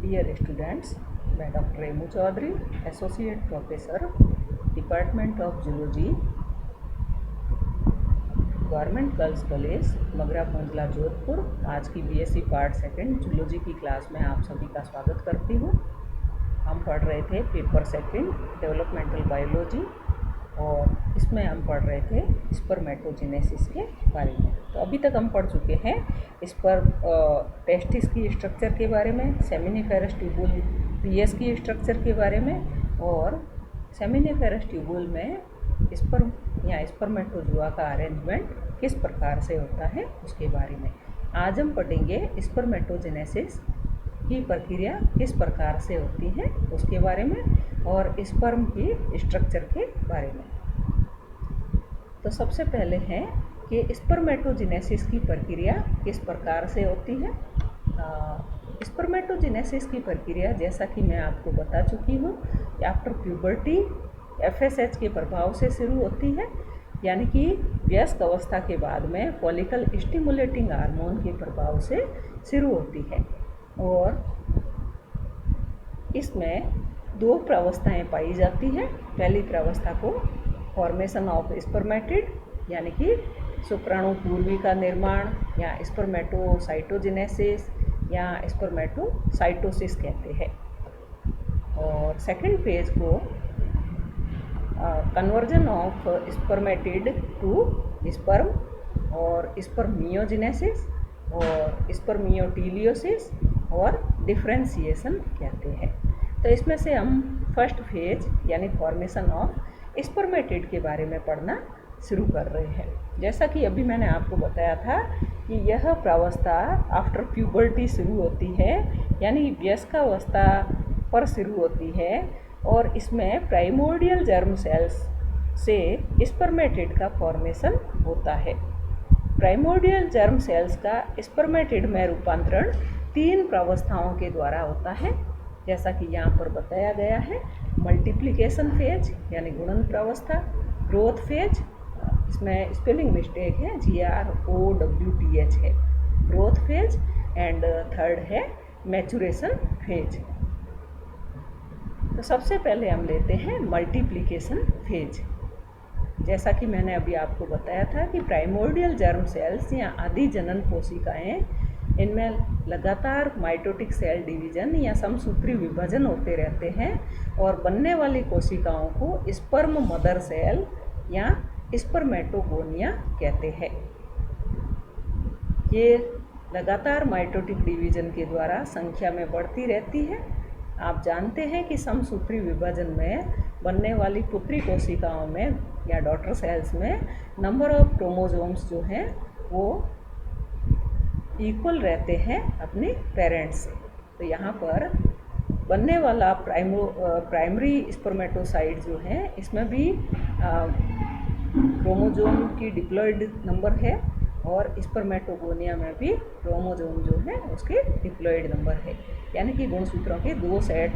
Dear students, मैं doctor Remu Chaudhary, associate professor, department of zoology, government girls college Magra Mandla Jodhpur. आज की BSc part second zoology की class में आप सभी का स्वागत करती हूँ। हम पढ़ रहे थे पेपर सेकंड डेवलपमेंटल बायोलॉजी और इसमें हम पढ़ रहे थे स्पर्मेटोजेनेसिस के बारे में। तो अभी तक हम पढ़ चुके हैं टेस्टिस की स्ट्रक्चर के बारे में, सेमिनिफेरस ट्यूबुल पीएस की स्ट्रक्चर के बारे में और सेमिनिफेरस ट्यूबुल में स्पर्म या स्पर्मेटोजुआ का अरेंजमेंट किस प्रकार से होता है उसके बारे में। आज हम पढ़ेंगे स्पर्मेटोजेनेसिस की प्रक्रिया किस प्रकार से होती है उसके बारे में और स्पर्म की स्ट्रक्चर के बारे में। तो सबसे पहले है कि स्पर्मेटोजेनेसिस की प्रक्रिया किस प्रकार से होती है। स्पर्मेटोजेनेसिस की प्रक्रिया जैसा कि मैं आपको बता चुकी हूँ, आफ्टर प्यूबर्टी एफएसएच के प्रभाव से शुरू होती है, यानी कि वयस्क अवस्था के बाद में फॉलिकल स्टिमुलेटिंग हार्मोन के प्रभाव से शुरू होती है। और इसमें दो प्रावस्थाएं पाई जाती हैं। पहली प्रावस्था को फॉर्मेशन ऑफ स्पर्मेटिड यानी कि शुक्राणु पूर्वी का निर्माण या स्पर्मेटोसाइटोजेनेसिस या स्पर्मेटोसाइटोसिस कहते हैं। और सेकंड फेज को conversion of spermatid to sperm और स्पर्मियोजेनेसिस और स्पर्मियोटीलियोसिस और डिफ्रेंशिएशन कहते हैं। तो इसमें से हम फर्स्ट फेज यानी फॉर्मेशन ऑफ स्पर्मेटिड के बारे में पढ़ना शुरू कर रहे हैं। जैसा कि अभी मैंने आपको बताया था कि यह प्रावस्था आफ्टर प्यूबर्टी शुरू होती है, यानी वयस्कावस्था पर शुरू होती है और इसमें प्राइमोर्डियल जर्म सेल्स से स्पर्मेटिड का फॉर्मेशन होता है। प्राइमोर्डियल जर्म सेल्स का स्पर्मेटिड में रूपांतरण 3 प्रावस्थाओं के द्वारा होता है, जैसा कि यहाँ पर बताया गया है। मल्टीप्लिकेशन फेज यानी गुणन प्रावस्था, ग्रोथ फेज, इसमें स्पेलिंग मिस्टेक है, GROWTH है, ग्रोथ फेज, एंड थर्ड है मैचुरेशन फेज। तो सबसे पहले हम लेते हैं मल्टीप्लिकेशन फेज। जैसा कि मैंने अभी आपको बताया था कि प्राइमोर्डियल जर्म सेल्स या आदि जनन कोशिकाएं, इनमें लगातार माइटोटिक सेल डिवीजन या समसूत्री विभाजन होते रहते हैं और बनने वाली कोशिकाओं को स्पर्म मदर सेल या स्पर्मेटोगोनिया कहते हैं। ये लगातार माइटोटिक डिवीजन के द्वारा संख्या में बढ़ती रहती है। आप जानते हैं कि समसूत्री विभाजन में बनने वाली पुत्री कोशिकाओं में या डॉटर सेल्स में नंबर ऑफ क्रोमोसोम्स जो हैं वो इक्वल रहते हैं अपने पेरेंट्स से। तो यहाँ पर बनने वाला प्राइमरी स्पर्मेटोसाइट जो है, इसमें भी क्रोमोसोम की डिप्लॉयड नंबर है और स्पर्मेटोगोनिया में भी क्रोमोसोम जो है उसके डिप्लॉयड नंबर है, यानी कि गुणसूत्रों के 2 सेट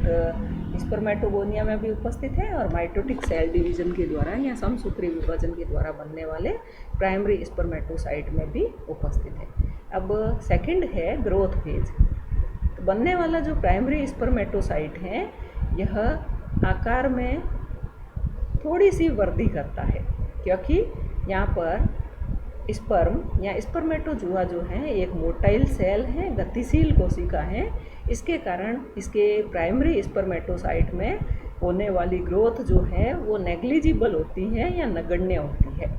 स्पर्मेटोगोनिया में भी उपस्थित है और माइटोटिक सेल डिवीजन के द्वारा या समसूत्री विभाजन के द्वारा बनने वाले प्राइमरी स्पर्मेटोसाइट में भी उपस्थित है। अब सेकंड है ग्रोथ फेज। तो बनने वाला जो प्राइमरी स्पर्मेटोसाइट है, यह आकार में थोड़ी सी वृद्धि करता है, क्योंकि यहाँ पर स्पर्म या स्पर्मेटोजुआ जो है एक मोटाइल सेल है, गतिशील कोशिका है। इसके कारण इसके प्राइमरी स्पर्मेटोसाइट में होने वाली ग्रोथ जो है वो नेग्लिजिबल होती है या नगण्य होती है।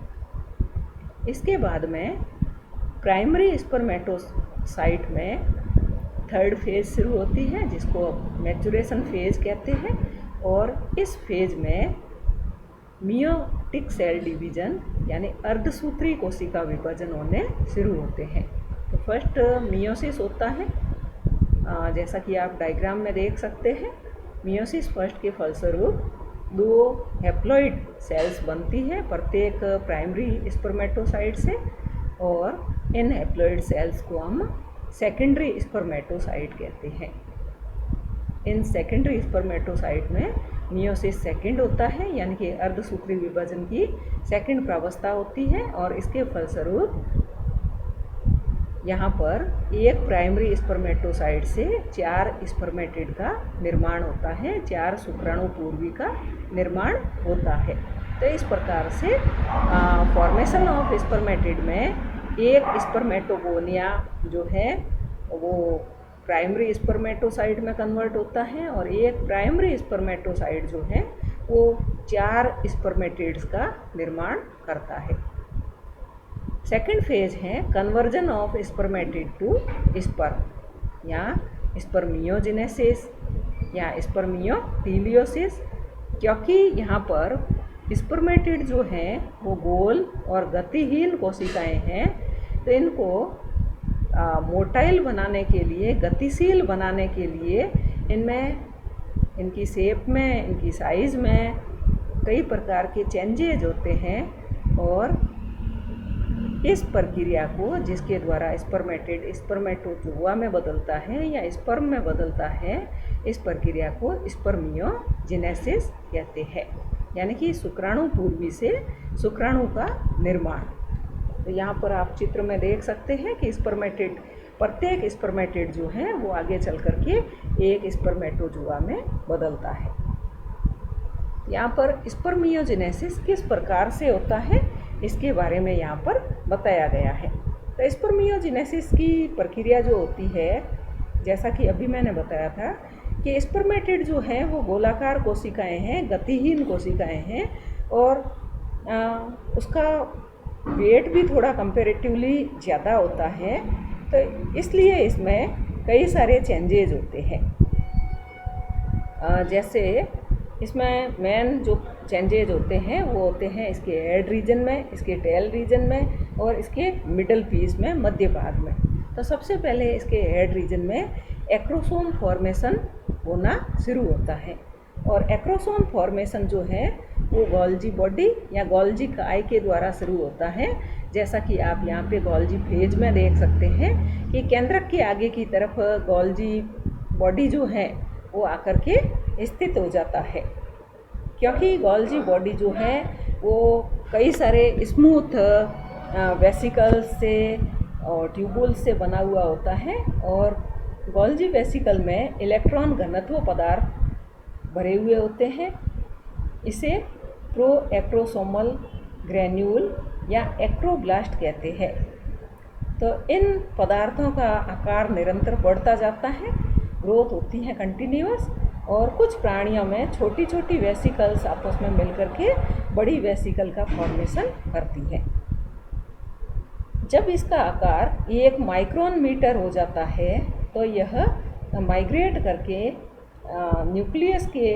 इसके बाद में प्राइमरी स्पर्मेटोसाइट में थर्ड फेज शुरू होती है, जिसको मैचुरेशन फेज कहते हैं। और इस फेज में मियोटिक सेल डिवीजन यानी अर्धसूत्री कोशिका विभाजन होने शुरू होते हैं। तो फर्स्ट मियोसिस होता है, जैसा कि आप डायग्राम में देख सकते हैं। मियोसिस फर्स्ट के फलस्वरूप 2 हैप्लॉइड सेल्स बनती है प्रत्येक प्राइमरी स्पर्मेटोसाइट से, और इन हैप्लॉइड सेल्स को हम सेकेंडरी स्पर्मेटोसाइट कहते हैं। इन सेकेंडरी स्पर्मेटोसाइट में मियोसिस सेकंड होता है, यानी कि अर्धसूत्री विभाजन की सेकंड प्रावस्था होती है और इसके फलस्वरूप यहाँ पर एक प्राइमरी स्पर्मेटोसाइट से 4 स्पर्मेटिड का निर्माण होता है, 4 शुक्राणु पूर्वी का निर्माण होता है। तो इस प्रकार से फॉर्मेशन ऑफ स्पर्मेटिड में एक स्पर्मेटोगोनिया जो है वो प्राइमरी स्पर्मेटोसाइट में कन्वर्ट होता है और एक प्राइमरी स्पर्मेटोसाइट जो है वो 4 स्पर्मेटिड्स का निर्माण करता है। सेकेंड फेज है conversion of spermatid to sperm या स्पर्मियोजेनेसिस या स्पर्मियोटीलियोसिस, क्योंकि यहाँ पर स्पर्मेटिड जो हैं वो गोल और गतिहीन कोशिकाएं हैं। तो इनको मोटाइल बनाने के लिए, गतिशील बनाने के लिए इनमें, इनकी शेप में, इनकी साइज़ में कई प्रकार के चेंजेज होते हैं और इस प्रक्रिया को जिसके द्वारा स्पर्मेटिड स्पर्मेटोजुआ में बदलता है या स्पर्म में बदलता है, इस प्रक्रिया को स्पर्मियोजेनेसिस कहते हैं, यानी कि शुक्राणु पूर्वी से शुक्राणु का निर्माण। तो यहाँ पर आप चित्र में देख सकते हैं कि स्पर्मेटिड, प्रत्येक स्पर्मेटिड जो है वो आगे चल कर के एक स्पर्मेटोजुआ में बदलता है। यहाँ पर स्पर्मियोजेनेसिस किस प्रकार से होता है इसके बारे में यहाँ पर बताया गया है। तो स्पर्मियोजेनेसिस की प्रक्रिया जो होती है, जैसा कि अभी मैंने बताया था कि स्पर्मेटिड जो है वो गोलाकार कोशिकाएं हैं, गतिहीन कोशिकाएं हैं और उसका वेट भी थोड़ा कंपैरेटिवली ज़्यादा होता है। तो इसलिए इसमें कई सारे चेंजेज होते हैं। जैसे इसमें मेन जो चेंजेज होते हैं वो होते हैं इसके हेड रीजन में, इसके टेल रीजन में और इसके मिडल पीस में, मध्य भाग में। तो सबसे पहले इसके हेड रीजन में एक्रोसोम फॉर्मेशन होना शुरू होता है और एक्रोसोम फॉर्मेशन जो है वो गोल्जी बॉडी या गोल्जी काय के द्वारा शुरू होता है। जैसा कि आप यहाँ पे गोल्जी फेज में देख सकते हैं कि केंद्रक के आगे की तरफ गोल्जी बॉडी जो है वो आकर के स्थित हो जाता है, क्योंकि गोल्जी बॉडी जो है वो कई सारे स्मूथ वेसिकल्स से और ट्यूबुल्स से बना हुआ होता है और गोल्जी वेसिकल में इलेक्ट्रॉन घनत्व पदार्थ भरे हुए होते हैं। इसे प्रोएक्रोसोमल ग्रैन्यूल या एक्रोब्लास्ट कहते हैं। तो इन पदार्थों का आकार निरंतर बढ़ता जाता है, ग्रोथ होती है कंटिन्यूअस और कुछ प्राणियों में छोटी छोटी वेसिकल्स आपस में मिलकर के बड़ी वेसिकल का फॉर्मेशन करती है। जब इसका आकार 1 माइक्रोन मीटर हो जाता है तो यह माइग्रेट करके न्यूक्लियस के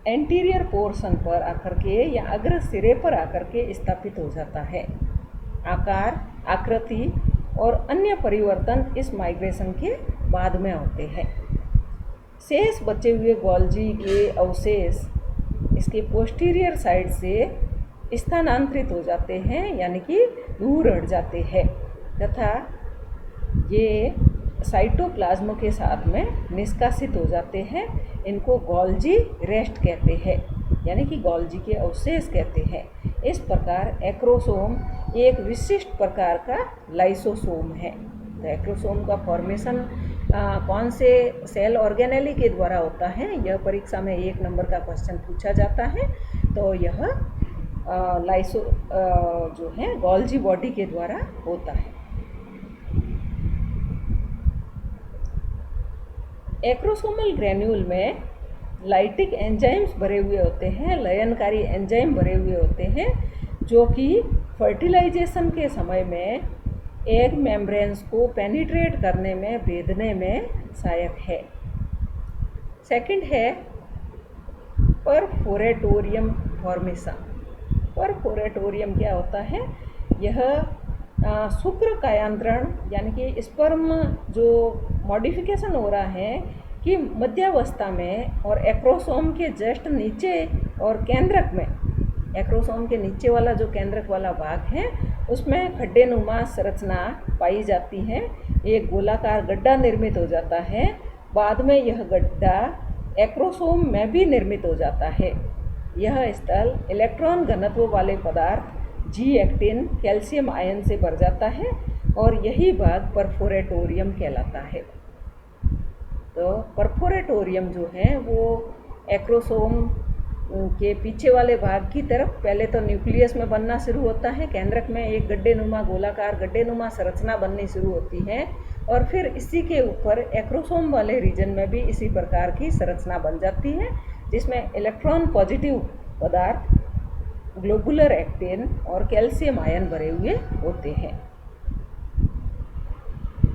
एंटीरियर पोर्शन पर आकर के या अग्र सिरे पर आकर के स्थापित हो जाता है। आकार, आकृति और अन्य परिवर्तन इस माइग्रेशन के बाद में होते हैं। शेष बचे हुए गोल्जी के अवशेष इसके पोस्टीरियर साइड से स्थानांतरित हो जाते हैं, यानी कि दूर हट जाते हैं तथा ये साइटोप्लाज्म के साथ में निष्कासित हो जाते हैं। इनको गोल्जी रेस्ट कहते हैं, यानी कि गोल्जी के अवशेष कहते हैं। इस प्रकार एक्रोसोम एक विशिष्ट प्रकार का लाइसोसोम है। तो एक्रोसोम का फॉर्मेशन कौन से सेल ऑर्गेनेली के द्वारा होता है, यह परीक्षा में 1 नंबर का क्वेश्चन पूछा जाता है। तो यह लाइसो जो है गोल्जी बॉडी के द्वारा होता है। एक्रोसोमल ग्रैन्यूल में लाइटिक एंजाइम्स भरे हुए होते हैं, लयनकारी एंजाइम भरे हुए होते हैं, जो कि फर्टिलाइजेशन के समय में एग मेम्ब्रेन्स को पेनिट्रेट करने में, भेदने में सहायक है। सेकंड है परफोरेटोरियम फॉर्मेशन। परफोरेटोरियम क्या होता है? यह शुक्र कायांतरण यानी कि स्पर्म जो मॉडिफिकेशन हो रहा है कि मध्यावस्था में और एक्रोसोम के जस्ट नीचे और केंद्रक में, एक्रोसोम के नीचे वाला जो केंद्रक वाला भाग है उसमें खड्डेनुमा संरचना पाई जाती है। एक गोलाकार गड्ढा निर्मित हो जाता है। बाद में यह गड्ढा एक्रोसोम में भी निर्मित हो जाता है। यह स्थल इलेक्ट्रॉन घनत्व वाले पदार्थ जी एक्टिन, कैल्शियम आयन से भर जाता है और यही भाग परफोरेटोरियम कहलाता है। तो परफोरेटोरियम जो है वो एक्रोसोम के पीछे वाले भाग की तरफ पहले तो न्यूक्लियस में बनना शुरू होता है। केंद्रक में एक गड्ढेनुमा गोलाकार गड्ढेनुमा संरचना बननी शुरू होती है और फिर इसी के ऊपर एक्रोसोम वाले रीजन में भी इसी प्रकार की संरचना बन जाती है, जिसमें इलेक्ट्रॉन पॉजिटिव पदार्थ, ग्लोबुलर एक्टिन और कैल्शियम आयन भरे हुए होते हैं।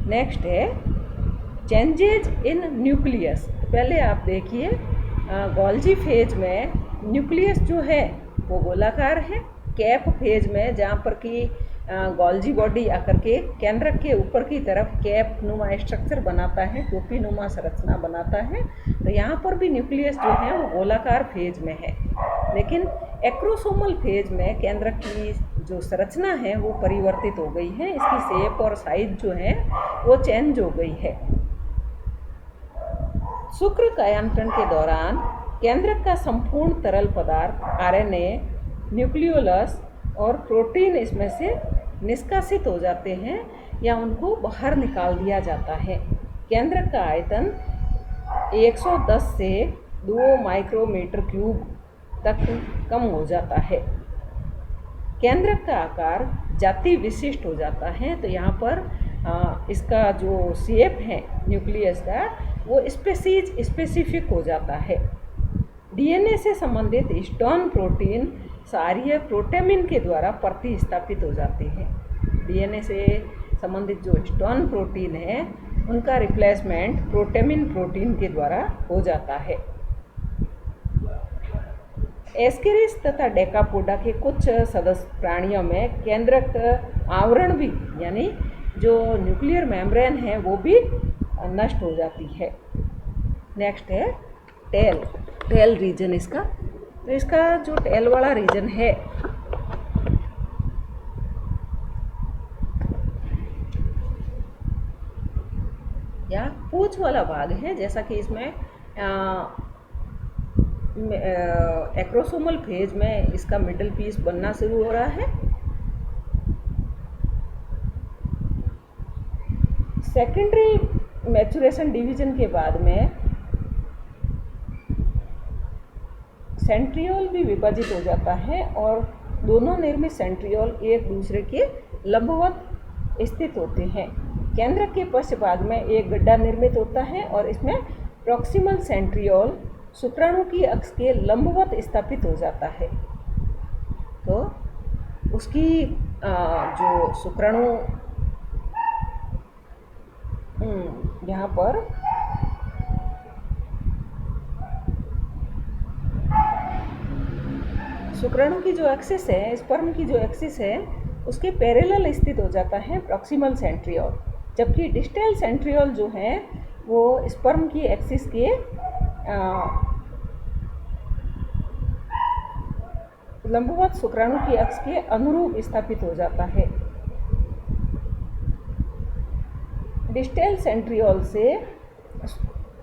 नेक्स्ट है चेंजेज इन न्यूक्लियस। पहले आप देखिए गोल्जी फेज में न्यूक्लियस जो है वो गोलाकार है। कैप फेज में जहाँ पर कि गोल्जी बॉडी आकर के केंद्रक के ऊपर की तरफ कैप नुमा स्ट्रक्चर बनाता है, टोपी नुमा संरचना बनाता है, तो यहाँ पर भी न्यूक्लियस जो है वो गोलाकार फेज में है। लेकिन एक्रोसोमल फेज में केंद्रक की जो संरचना है वो परिवर्तित हो गई है, इसकी शेप और साइज जो है वो चेंज हो गई है। शुक्र कायांतरण के दौरान केंद्रक का संपूर्ण तरल पदार्थ आरएनए, न्यूक्लियोलस और प्रोटीन इसमें से निष्कासित हो जाते हैं या उनको बाहर निकाल दिया जाता है। केंद्रक का आयतन 110 से 2 माइक्रोमीटर क्यूब तक कम हो जाता है। केंद्रक का आकार जाति विशिष्ट हो जाता है। तो यहाँ पर इसका जो शेप है न्यूक्लियस का वो स्पेसीज स्पेसिफिक हो जाता है। डीएनए से संबंधित हिस्टोन प्रोटीन क्षारीय प्रोटेमिन के द्वारा प्रतिस्थापित हो जाते हैं। डीएनए से संबंधित जो हिस्टोन प्रोटीन है उनका रिप्लेसमेंट प्रोटेमिन प्रोटीन के द्वारा हो जाता है। एस्केरिस तथा डेकापोडा के कुछ सदस्य प्राणियों में केंद्रक आवरण भी यानी जो न्यूक्लियर मेम्ब्रेन है वो भी नष्ट हो जाती है। नेक्स्ट है टेल रीजन इसका। तो इसका जो टेल वाला रीजन है या पूंछ वाला भाग है, जैसा कि इसमें एक्रोसोमल फेज में इसका मिडल पीस बनना शुरू हो रहा है। सेकेंडरी मैचुरेशन डिवीजन के बाद में सेंट्रियोल भी विभाजित हो जाता है और दोनों निर्मित सेंट्रियोल एक दूसरे के लंबवत स्थित होते हैं। केंद्रक के पश्च भाग में एक गड्ढा निर्मित होता है और इसमें प्रॉक्सिमल सेंट्रियोल शुक्राणु की अक्ष के लंबवत स्थापित हो जाता है। तो उसकी जो शुक्राणु यहाँ पर शुक्राणु की जो एक्सिस है, स्पर्म की जो एक्सिस है उसके पैरेलल स्थित हो जाता है प्रॉक्सिमल सेंट्रियोल, जबकि डिस्टल सेंट्रियोल जो है वो स्पर्म की एक्सिस के लंबवत शुक्राणु की अक्ष के अनुरूप स्थापित हो जाता है। डिस्टल सेंट्रियोल से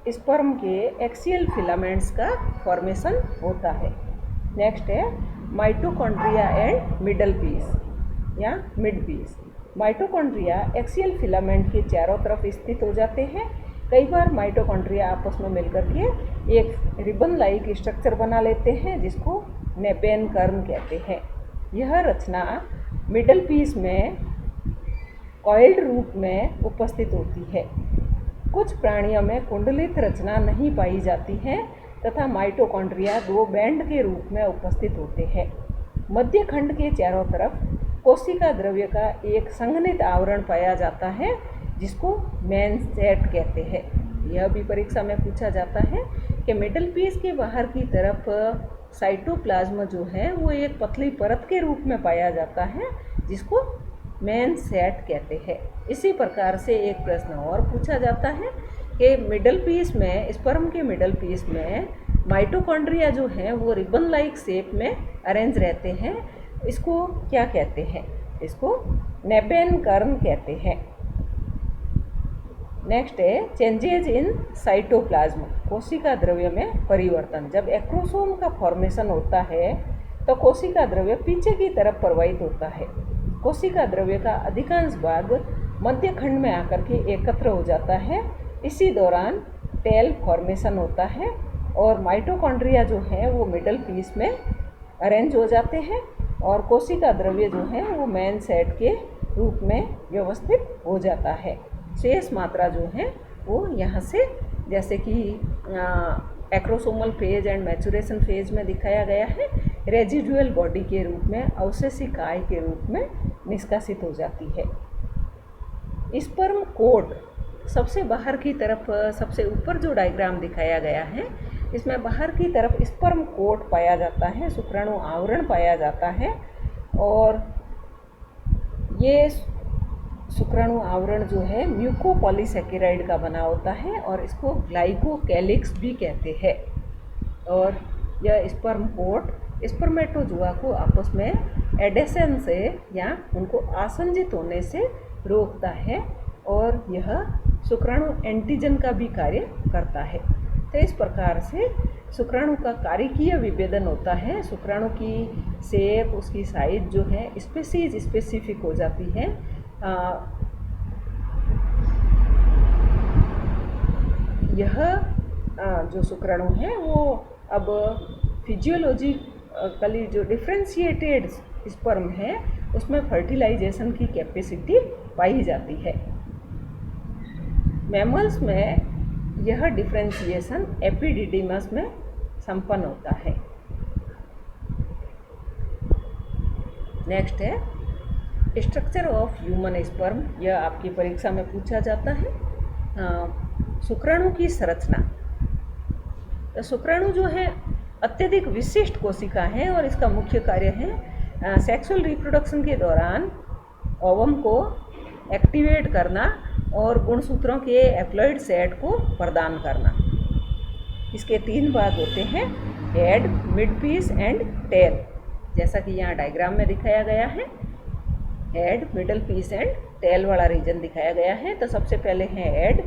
स्पर्म के एक्सियल फिलामेंट्स का फॉर्मेशन होता है। नेक्स्ट है माइटोकॉन्ड्रिया एंड मिडल पीस या mid piece. Mitochondria axial filament के चारों तरफ स्थित हो जाते हैं। कई बार माइटोकॉन्ड्रिया आपस में मिलकर के एक रिबन लाइक स्ट्रक्चर बना लेते हैं जिसको नेपेन कर्न कहते हैं। यह रचना मिडल पीस में कॉइल्ड रूप में उपस्थित होती है। कुछ प्राणियों में कुंडलित रचना नहीं पाई जाती है तथा माइटोकॉन्ड्रिया दो बैंड के रूप में उपस्थित होते हैं। मध्य खंड के चारों तरफ कोशिका द्रव्य का एक संघनित आवरण पाया जाता है जिसको मेन सेट कहते हैं। यह भी परीक्षा में पूछा जाता है कि मिडल पीस के बाहर की तरफ साइटोप्लाज्म जो है वो एक पतली परत के रूप में पाया जाता है जिसको मेन सेट कहते हैं। इसी प्रकार से एक प्रश्न और पूछा जाता है कि मिडल पीस में, स्पर्म के मिडल पीस में माइटोकॉन्ड्रिया जो है वो रिबन लाइक शेप में अरेंज रहते हैं। इसको क्या कहते हैं? इसको नेपेन कर्न कहते हैं। नेक्स्ट है चेंजेज इन साइटोप्लाज्म, कोशिका द्रव्य में परिवर्तन। जब एक्रोसोम का फॉर्मेशन होता है तो कोशिका द्रव्य पीछे की तरफ प्रवाहित होता है। कोशिका द्रव्य का अधिकांश भाग मध्य खंड में आकर के एकत्र हो जाता है। इसी दौरान टेल फॉर्मेशन होता है और माइटोकॉन्ड्रिया जो है वो मिडल पीस में अरेंज हो जाते हैं और कोशिका द्रव्य जो है वो मेन सेट के रूप में व्यवस्थित हो जाता है। शेष मात्रा जो है वो यहाँ से, जैसे कि acrosomal phase and maturation phase में दिखाया गया है, रेजिडुअल बॉडी के रूप में, अवशेषिक आय के रूप में निष्कासित हो जाती है। स्पर्म कोट सबसे बाहर की तरफ, सबसे ऊपर जो डायग्राम दिखाया गया है इसमें बाहर की तरफ स्पर्म कोट पाया जाता है, शुक्राणु आवरण पाया जाता है और ये शुक्राणु आवरण जो है म्यूकोपॉलीसैकेराइड का बना होता है और इसको ग्लाइकोकैलिक्स भी कहते हैं। और यह स्पर्म कोट स्पर्मेटोजुआ को आपस में एडेशन से या उनको आसंजित होने से रोकता है और यह शुक्राणु एंटीजन का भी कार्य करता है। तो इस प्रकार से शुक्राणु का कारिकीय विभेदन होता है। शुक्राणु की शेप, उसकी साइज जो है स्पेसीज स्पेसिफिक हो जाती है। यह जो शुक्राणु है वो अब फिजियोलॉजिकली जो डिफ्रेंशिएटेड स्पर्म है उसमें फर्टिलाइजेशन की कैपेसिटी पाई जाती है। मैमल्स में यह डिफ्रेंशिएशन एपिडिडिमस में संपन्न होता है। नेक्स्ट है स्ट्रक्चर ऑफ ह्यूमन स्पर्म। यह आपकी परीक्षा में पूछा जाता है। शुक्राणु की संरचना। तो शुक्राणु जो है अत्यधिक विशिष्ट कोशिका है और इसका मुख्य कार्य है सेक्सुअल रिप्रोडक्शन के दौरान ओवम को एक्टिवेट करना और गुणसूत्रों के एप्लॉइड सेट को प्रदान करना। इसके 3 भाग होते हैं, head, mid piece and tail, जैसा कि यहाँ डायग्राम में दिखाया गया है। Head, middle piece and tail वाला रीजन दिखाया गया है। तो सबसे पहले है हेड।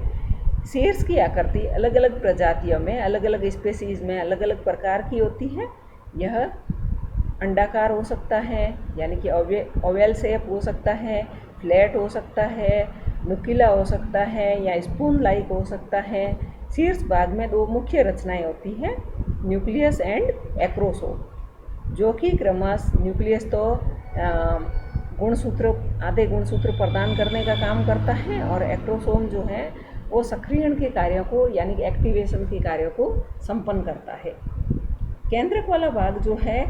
शीर्ष की आकृति अलग अलग प्रजातियों में, अलग अलग स्पेसीज में अलग अलग प्रकार की होती है। यह अंडाकार हो सकता है, यानी कि ओवेल शेप हो सकता है, फ्लैट हो सकता है, नुकीला हो सकता है या स्पून लाइक हो सकता है। शीर्ष भाग में 2 मुख्य रचनाएं होती हैं, न्यूक्लियस एंड एक्रोसोम, जो कि क्रमशः न्यूक्लियस तो आधे गुणसूत्र प्रदान करने का काम करता है और एक्रोसोम जो है वो सक्रियण के कार्यों को, यानी कि एक्टिवेशन के कार्यों को संपन्न करता है। केंद्रक वाला भाग जो है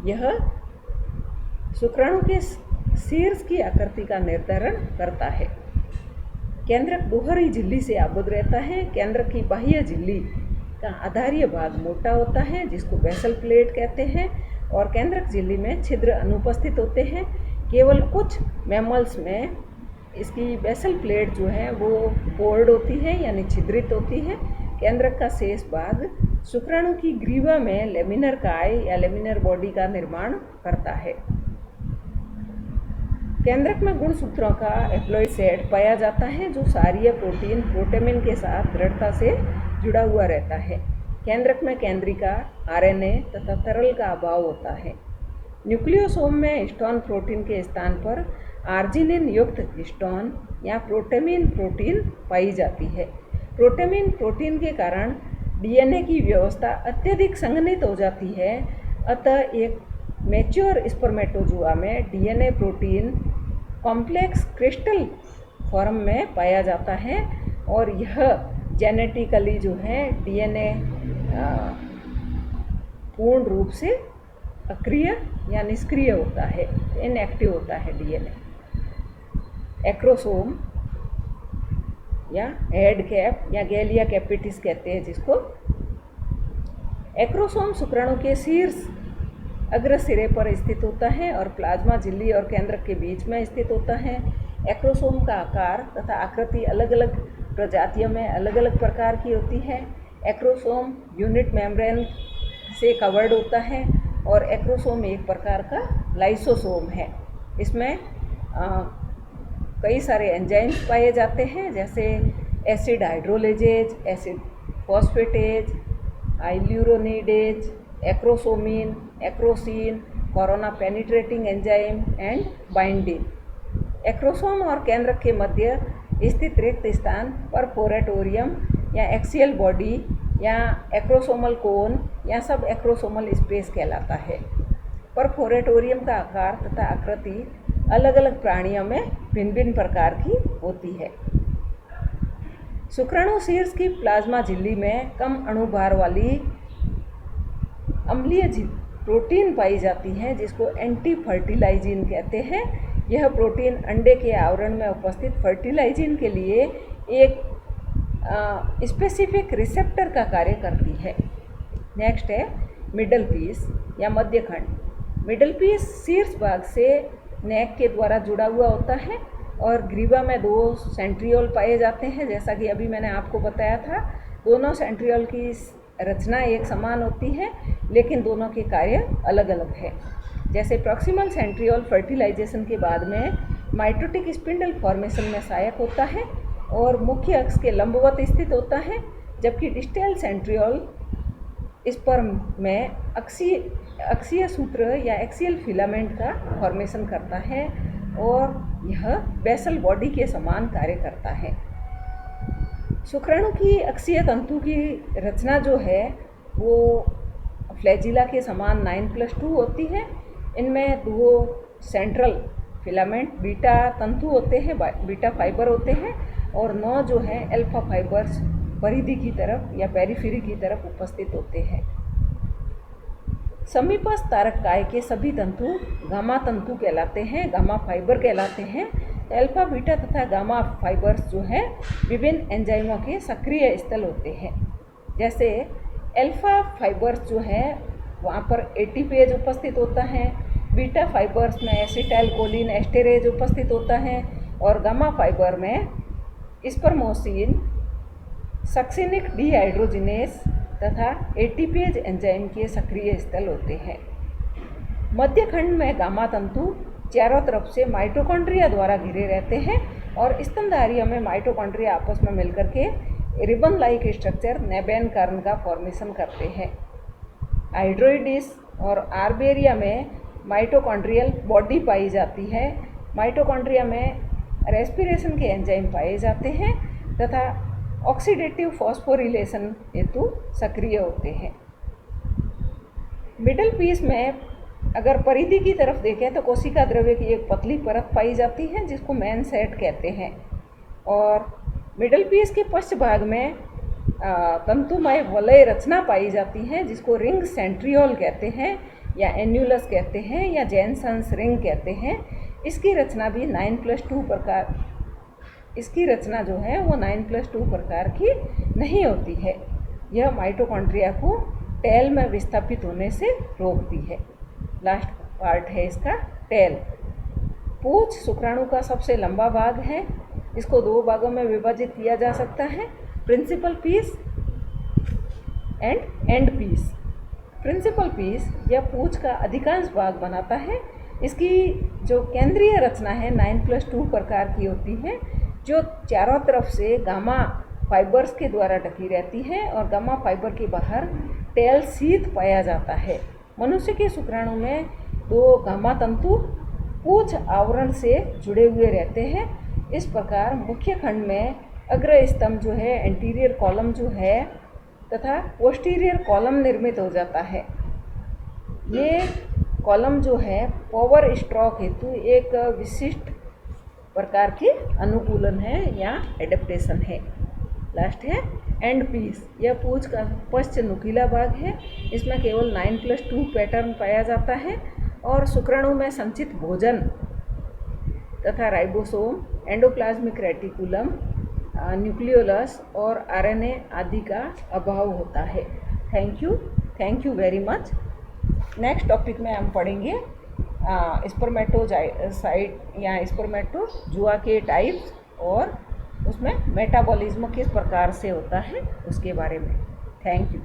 यह शुक्राणु के शीर्ष की आकृति का निर्धारण करता है। केंद्रक दोहरी झिल्ली से आबद्ध रहता है। केंद्रक की बाह्य झिल्ली का आधारीय भाग मोटा होता है, जिसको बेसल प्लेट कहते हैं, और केंद्रक झिल्ली में छिद्र अनुपस्थित होते हैं। केवल कुछ मैमल्स में इसकी बेसल प्लेट जो है वो पोर्ड होती है, यानी छिद्रित होती है। केंद्रक का शेष भाग शुक्राणु की ग्रीवा में लेमिनर काय या लेमिनर बॉडी का निर्माण करता है। केंद्रक में गुणसूत्रों का एप्लॉइड सेट पाया जाता है, जो क्षारीय प्रोटीन प्रोटेमिन के साथ दृढ़ता से जुड़ा हुआ रहता है। केंद्रक में केंद्रिका, आरएनए तथा तरल का अभाव होता है। न्यूक्लियोसोम में हिस्टोन प्रोटीन के स्थान पर आर्जिनिन युक्त हिस्टोन या प्रोटेमिन प्रोटीन पाई जाती है। प्रोटेमिन प्रोटीन के कारण डीएनए की व्यवस्था अत्यधिक संघनित हो जाती है। अतः एक मैच्योर स्पर्मेटोजुआ में DNA protein complex crystal form में पाया जाता है और यह जेनेटिकली जो है डीएनए पूर्ण रूप से अक्रिय या निष्क्रिय होता है, इनएक्टिव होता है डीएनए। एक्रोसोम या हेड कैप या गैलिया कैपिटिस कहते हैं जिसको। एक्रोसोम शुक्राणु के शीर्ष अग्र सिरे पर स्थित होता है और प्लाज्मा झिल्ली और केंद्रक के बीच में स्थित होता है। एक्रोसोम का आकार तथा आकृति अलग अलग प्रजातियों में अलग अलग प्रकार की होती है। एक्रोसोम यूनिट मेम्ब्रेन से कवर्ड होता है और एक्रोसोम एक प्रकार का लाइसोसोम है। इसमें कई सारे एंजाइम्स पाए जाते हैं, जैसे acid hydrolases, acid phosphatase, hyaluronidase, acrosomin, acrosin, corona penetrating enzyme and bindin. Acrosome और केंद्रक के मध्य स्थित रिक्त स्थान परफोरेटोरियम या एक्सियल बॉडी या एक्रोसोमल कोन या सब एक्रोसोमल स्पेस कहलाता है। परफोरेटोरियम का आकार तथा आकृति अलग अलग प्राणियों में भिन्न भिन्न प्रकार की होती है। शुक्राणु शीर्ष की प्लाज्मा झिल्ली में कम अणुभार वाली अम्लीय प्रोटीन पाई जाती है जिसको एंटी फर्टिलाइजिन कहते हैं। यह प्रोटीन अंडे के आवरण में उपस्थित फर्टिलाइजिन के लिए एक स्पेसिफिक रिसेप्टर का कार्य करती है। नेक्स्ट है मिडल पीस या मध्यखंड। मिडल पीस शीर्ष भाग से नेक के द्वारा जुड़ा हुआ होता है और ग्रीवा में 2 सेंट्रियोल पाए जाते हैं। जैसा कि अभी मैंने आपको बताया था, दोनों सेंट्रियोल की रचना एक समान होती है लेकिन दोनों के कार्य अलग अलग है। जैसे प्रॉक्सिमल सेंट्रियोल फर्टिलाइजेशन के बाद में माइटोटिक स्पिंडल फॉर्मेशन में सहायक होता है और मुख्य अक्ष के लंबवत स्थित होता है, जबकि डिस्टल सेंट्रियोल स्पर्म में अक्षीय सूत्र या एक्सियल फिलामेंट का फॉर्मेशन करता है और यह बेसल बॉडी के समान कार्य करता है। शुक्राणु की अक्षीय तंतु की रचना जो है वो फ्लैजिला के समान 9+2 होती है। इनमें 2 सेंट्रल फिलामेंट बीटा तंतु होते हैं, बीटा फाइबर होते हैं और 9 जो है अल्फा फाइबर्स परिधि की तरफ या पेरिफेरी की तरफ उपस्थित होते हैं। समीपस्थ तारक काय के सभी तंतु गामा तंतु कहलाते हैं, गामा फाइबर कहलाते हैं। अल्फा बीटा तथा गामा फाइबर्स जो है विभिन्न एंजाइमों के सक्रिय स्थल होते हैं। जैसे अल्फा फाइबर्स जो है वहाँ पर एटीपेज उपस्थित होता है, बीटा फाइबर्स में एसिटाइल कोलिन एस्टेरेज उपस्थित होता है और गामा फाइबर में स्पर्मोसिन, सक्सिनिक डिहाइड्रोजिनेस तथा एटीपेज एंजाइम के सक्रिय स्थल होते हैं। मध्य खंड में गामा तंतु चारों तरफ से माइटोकॉन्ड्रिया द्वारा घिरे रहते हैं और स्तनधारियों में माइटोकॉन्ड्रिया आपस में मिलकर के रिबन लाइक स्ट्रक्चर नेबेन कर्न का फॉर्मेशन करते हैं। हाइड्रोइडिस और आर्बेरिया में माइटोकॉन्ड्रियल बॉडी पाई जाती है। माइटोकॉन्ड्रिया में रेस्पिरेशन के एंजाइम पाए जाते हैं तथा ऑक्सीडेटिव फॉस्फोरिलेशन हेतु सक्रिय होते हैं। मिडल पीस में अगर परिधि की तरफ देखें तो कोशिका द्रव्य की एक पतली परत पाई जाती है जिसको मेन सेट कहते हैं और मिडल पीस के पश्च भाग में तंतुमय वलय रचना पाई जाती है जिसको रिंग सेंट्रियोल कहते हैं या एन्यूलस कहते हैं या जेनसन्स रिंग कहते हैं। इसकी रचना भी 9+2 प्रकार, इसकी रचना जो है वो 9+2 प्रकार की नहीं होती है। यह माइटोकॉन्ड्रिया को टेल में विस्थापित होने से रोकती है। लास्ट पार्ट है इसका टेल। पूंछ शुक्राणु का सबसे लंबा भाग है। इसको 2 भागों में विभाजित किया जा सकता है, principal piece and end piece. Principal piece यह पूंछ का अधिकांश भाग बनाता है। इसकी जो केंद्रीय रचना है 9+2 प्रकार की होती है जो चारों तरफ से गामा फाइबर्स के द्वारा ढकी रहती है और गामा फाइबर के बाहर टेल शीथ पाया जाता है। मनुष्य के शुक्राणु में 2 गामा तंतु पूंछ आवरण से जुड़े हुए रहते हैं। इस प्रकार मुख्य खंड में अग्र स्तंभ जो है, एंटीरियर कॉलम जो है तथा पोस्टीरियर कॉलम निर्मित हो जाता है। ये कॉलम जो है पावर स्ट्रोक हेतु एक विशिष्ट प्रकार की अनुकूलन है या एडेप्टेशन है। लास्ट है एंड पीस। यह पूंछ का पश्च नुकीला भाग है। इसमें केवल 9+2 पैटर्न पाया जाता है और शुक्राणु में संचित भोजन तथा राइबोसोम, एंडोप्लाज्मिक रेटिकुलम, न्यूक्लियोलस और आरएनए आदि का अभाव होता है। Thank you very much. Next topic में हम पढ़ेंगे स्पर्मेटोसाइट या स्पर्मेटोजुआ के टाइप्स और उसमें मेटाबॉलिज्म किस प्रकार से होता है उसके बारे में। Thank you.